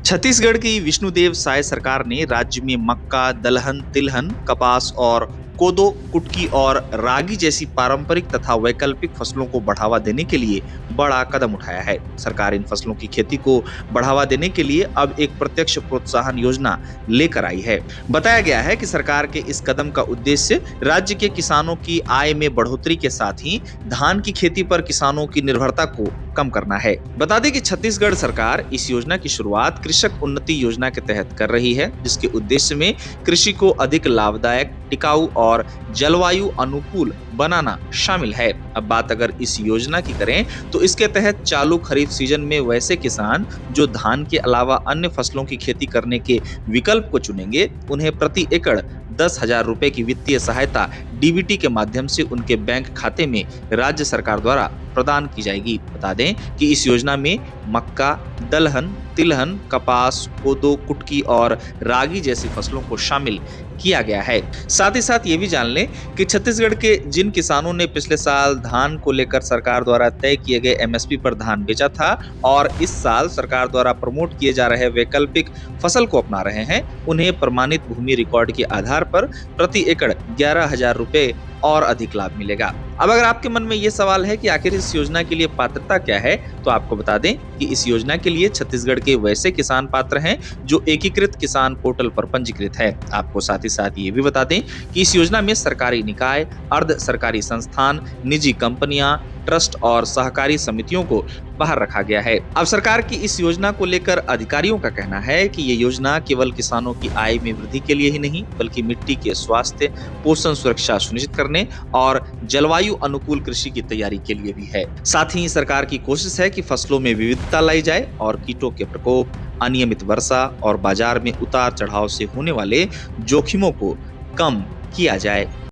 छत्तीसगढ़ की विष्णुदेव साय सरकार ने राज्य में मक्का, दलहन, तिलहन, कपास और कोदो, कुटकी और रागी जैसी पारंपरिक तथा वैकल्पिक फसलों को बढ़ावा देने के लिए बड़ा कदम उठाया है। सरकार इन फसलों की खेती को बढ़ावा देने के लिए अब एक प्रत्यक्ष प्रोत्साहन योजना लेकर आई है। बताया गया है कि सरकार के इस कदम का उद्देश्य राज्य के किसानों की आय में बढ़ोतरी के साथ ही धान की खेती पर किसानों की निर्भरता को कम करना है। बता दें कि छत्तीसगढ़ सरकार इस योजना की शुरुआत कृषक उन्नति योजना के तहत कर रही है, जिसके उद्देश्य में कृषि को अधिक लाभदायक, टिकाऊ और जलवायु अनुकूल बनाना शामिल है। अब बात अगर इस योजना की करें तो इसके तहत चालू खरीफ सीजन में वैसे किसान जो धान के अलावा अन्य फसलों की खेती करने के विकल्प को चुनेंगे, उन्हें प्रति एकड़ 10,000 रुपए की वित्तीय सहायता डीबीटी के माध्यम से उनके बैंक खाते में राज्य सरकार द्वारा प्रदान की जाएगी। बता दें कि इस योजना में मक्का, दलहन, तिलहन, कपास, कोदो, कुटकी और रागी जैसी फसलों को शामिल किया गया है। साथ ही साथ ये भी जान लें कि छत्तीसगढ़ के जिन किसानों ने पिछले साल धान को लेकर सरकार द्वारा तय किए गए एमएसपी पर धान बेचा था और इस साल सरकार द्वारा प्रमोट किए जा रहे वैकल्पिक फसल को अपना रहे हैं, उन्हें प्रमाणित भूमि रिकॉर्ड के आधार पर प्रति एकड़ 11,000 रुपए और अधिक लाभ मिलेगा। अब अगर आपके मन में ये सवाल है कि आखिर इस योजना के लिए पात्रता क्या है, तो आपको बता दें कि इस योजना के लिए छत्तीसगढ़ के वैसे किसान पात्र हैं जो एकीकृत किसान पोर्टल पर पंजीकृत है। आपको साथ ही साथ ये भी बता दें कि इस योजना में सरकारी निकाय, अर्ध सरकारी संस्थान, निजी कंपनियां, ट्रस्ट और सहकारी समितियों को बाहर रखा गया है। अब सरकार की इस योजना को लेकर अधिकारियों का कहना है कि ये योजना केवल किसानों की आय में वृद्धि के लिए ही नहीं, बल्कि मिट्टी के स्वास्थ्य, पोषण सुरक्षा सुनिश्चित करने और जलवायु अनुकूल कृषि की तैयारी के लिए भी है। साथ ही सरकार की कोशिश है कि फसलों में विविधता लाई जाए और कीटों के प्रकोप, अनियमित वर्षा और बाजार में उतार चढ़ाव से होने वाले जोखिमों को कम किया जाए।